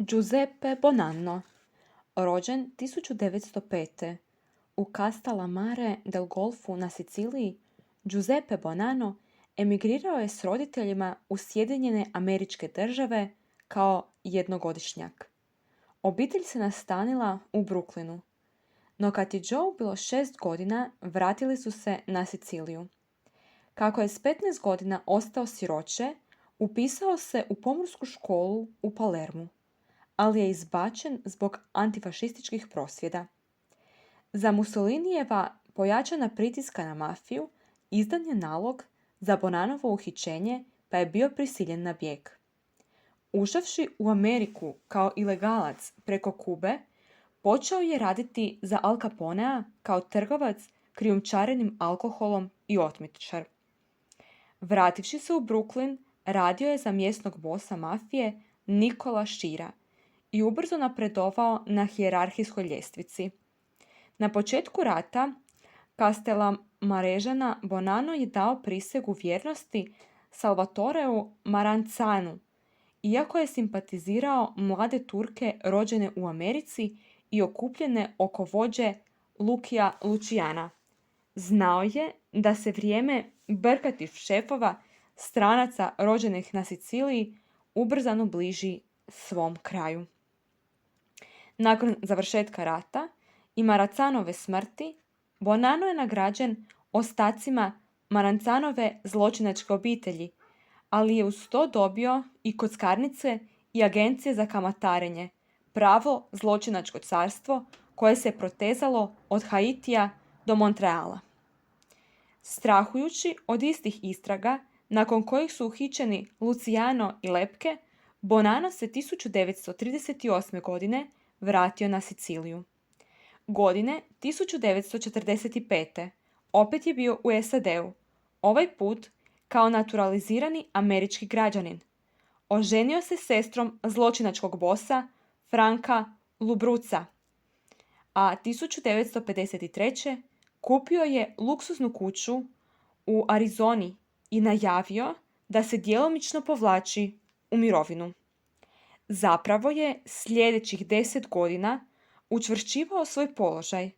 Giuseppe Bonanno, rođen 1905. u Castellammare del Golfu na Siciliji, Giuseppe Bonanno emigrirao je s roditeljima u Sjedinjene Američke Države kao jednogodišnjak. Obitelj se nastanila u Brooklynu, no kad je Joe bilo 6 godina, vratili su se na Siciliju. Kako je s 15 godina ostao siroče, upisao se u pomorsku školu u Palermu, ali je izbačen zbog antifašističkih prosvjeda. Za Mussolinijeva pojačana pritiska na mafiju izdan je nalog za Bonannovo uhićenje, pa je bio prisiljen na bijeg. Ušavši u Ameriku kao ilegalac preko Kube, počeo je raditi za Al Caponea kao trgovac krijumčarenim alkoholom i otmičar. Vrativši se u Brooklyn, radio je za mjesnog bosa mafije Nicola Schira i ubrzo napredovao na hijerarhijskoj ljestvici. Na početku rata Castellammare Bonanno je dao prisegu vjernosti Salvatoreu Maranzanu, iako je simpatizirao mlade Turke rođene u Americi i okupljene oko vođe Lucia Luciana. Znao je da se vrijeme brkatih šefova stranaca rođenih na Siciliji ubrzano bliži svom kraju. Nakon završetka rata i Maranzanove smrti, Bonanno je nagrađen ostacima Maranzanove zločinačke obitelji, ali je uz to dobio i kockarnice i agencije za kamatarenje, pravo zločinačko carstvo koje se protezalo od Haitija do Montreala. Strahujući od istih istraga, nakon kojih su uhićeni Luciano i Lepke, Bonanno se 1938. godine vratio na Siciliju. Godine 1945. opet je bio u SAD-u, ovaj put kao naturalizirani američki građanin. Oženio se s sestrom zločinačkog bosa Franka Lubruca, a 1953. kupio je luksuznu kuću u Arizoni i najavio da se djelomično povlači u mirovinu. Zapravo je sljedećih 10 godina učvršćivao svoj položaj.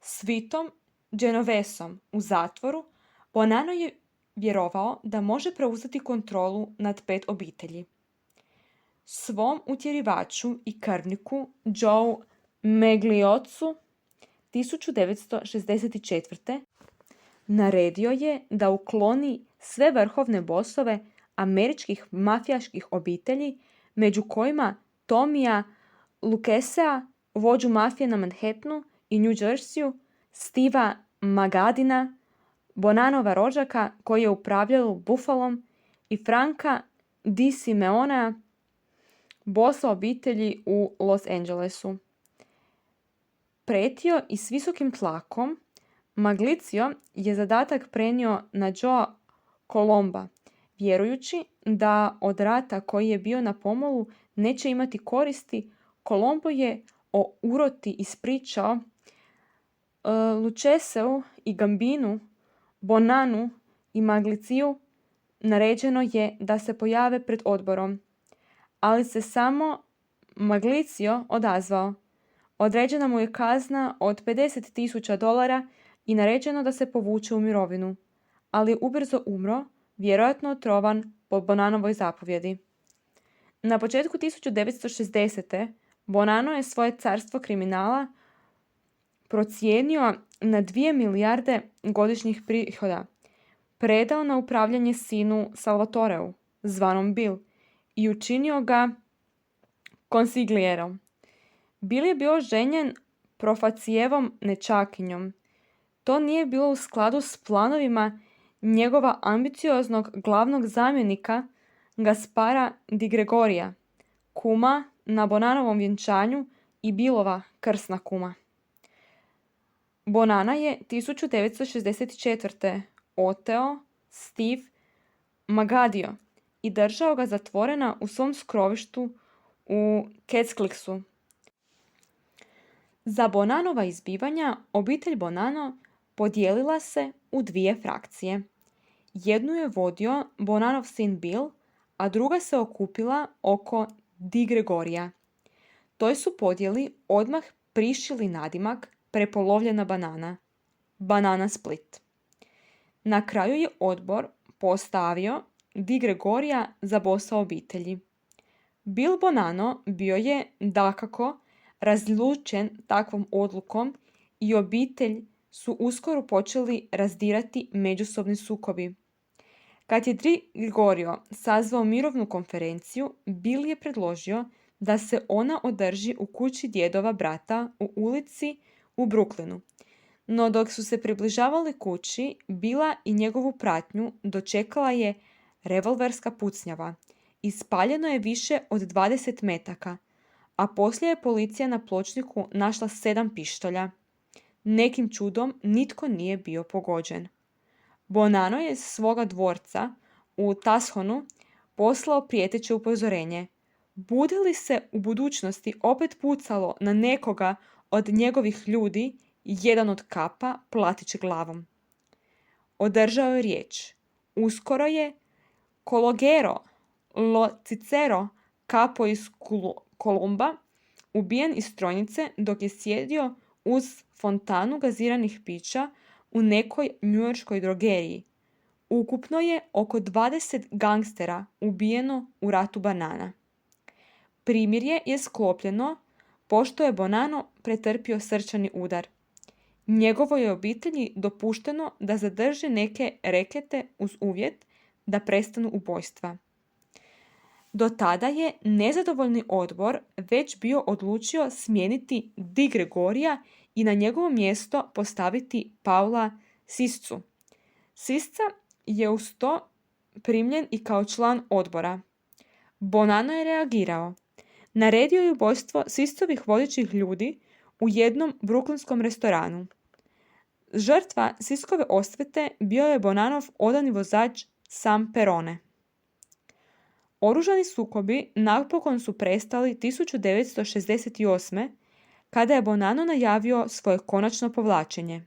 S Vitom Genovesom u zatvoru Bonanno je vjerovao da može preuzeti kontrolu nad 5 obitelji. Svom utjerivaču i krvniku Joe Magliozzu 1964. naredio je da ukloni sve vrhovne bosove američkih mafijaških obitelji, među kojima Tomija Lucchesea, vođu mafije na Manhattanu i New Jerseyu, Steva Magadina, Bonannova rođaka koji je upravljao Buffalom, i Franka Di Simeonea, bossa obitelji u Los Angelesu. Pretio i s visokim tlakom, Magliozzo je zadatak prenio na Joea Colomba, vjerujući da od rata koji je bio na pomolu neće imati koristi. Colombo je o uroti ispričao Luccheseu i Gambinu, Bonannu i Magliozzu. Naređeno je da se pojave pred odborom, ali se samo Magliozzo odazvao. Određena mu je kazna od $50,000 i naređeno da se povuče u mirovinu, ali je ubrzo umro, vjerojatno otrovan po Bonannovoj zapovjedi. Na početku 1960. Bonanno je svoje carstvo kriminala procijenio na 2 milijarde godišnjih prihoda, predao na upravljanje sinu Salvatoreu, zvanom Bill, i učinio ga konsiglierom. Bill je bio ženjen Profacijevom nečakinjom. To nije bilo u skladu s planovima njegova ambicioznog glavnog zamjenika Gaspara Di Gregorija, kuma na Bonannovom vjenčanju i Billova krsna kuma. Bonanna je 1964. oteo Steve Magadio i držao ga zatvorena u svom skrovištu u Catskillsu. Za Bonannova izbivanja obitelj Bonanno podijelila se u 2 frakcije. Jednu je vodio Bonannov sin Bill, a druga se okupila oko Di Gregorija. Toj su podjeli odmah prišili nadimak prepolovljena banana. Banana Split. Na kraju je odbor postavio Di Gregorija za bossa obitelji. Bill Bonanno bio je, dakako, razljučen takvom odlukom i obitelj su uskoro počeli razdirati međusobni sukobi. Kad je Di Gregorio sazvao mirovnu konferenciju, Bill je predložio da se ona održi u kući djedova brata u ulici u Brooklynu. No dok su se približavali kući, Billa i njegovu pratnju dočekala je revolverska pucnjava. Ispaljeno je više od 20 metaka, a poslije je policija na pločniku našla 7 pištolja. Nekim čudom nitko nije bio pogođen. Bonanno je iz svoga dvorca u Tucsonu poslao prijeteće upozorenje. Bude li se u budućnosti opet pucalo na nekoga od njegovih ljudi, jedan od kapa platit će glavom. Održao je riječ. Uskoro je Calogero Lo Cicero, kapo iz Kolumba, ubijen iz strojnice dok je sjedio uz fontanu gaziranih pića u nekoj njujorškoj drogeriji. Ukupno je oko 20 gangstera ubijeno u ratu banana. Primirje je sklopljeno pošto je Bonanno pretrpio srčani udar. Njegovoj je obitelji dopušteno da zadrže neke rekete uz uvjet da prestanu ubojstva. Do tada je nezadovoljni odbor već bio odlučio smijeniti Di Gregorija i na njegovo mjesto postaviti Paula Siscu. Sisca je uz to primljen i kao član odbora. Bonanno je reagirao. Naredio je ubojstvo Siscovih vodećih ljudi u jednom brooklynskom restoranu. Žrtva Siscove osvete bio je Bonannov odani vozač Sam Perone. Oružani sukobi napokon su prestali 1968. kada je Bonanno najavio svoje konačno povlačenje.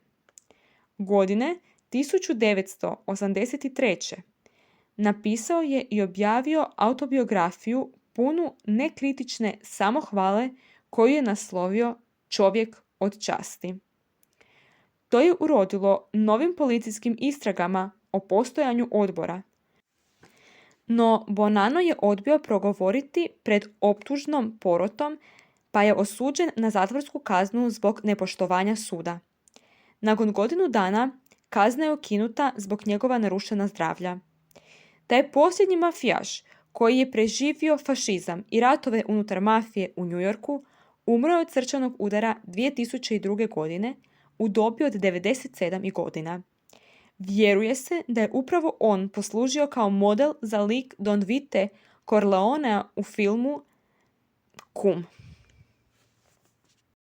Godine 1983. napisao je i objavio autobiografiju punu nekritične samohvale koju je naslovio Čovjek od časti. To je urodilo novim policijskim istragama o postojanju odbora. No Bonanno je odbio progovoriti pred optužnom porotom pa je osuđen na zatvorsku kaznu zbog nepoštovanja suda. Nakon godinu dana kazna je ukinuta zbog njegova narušena zdravlja. Taj posljednji mafijaš koji je preživio fašizam i ratove unutar mafije u New Yorku umro je od srčanog udara 2002. godine u dobi od 97 godina. Vjeruje se da je upravo on poslužio kao model za lik Don Vite Corleonea u filmu Kum.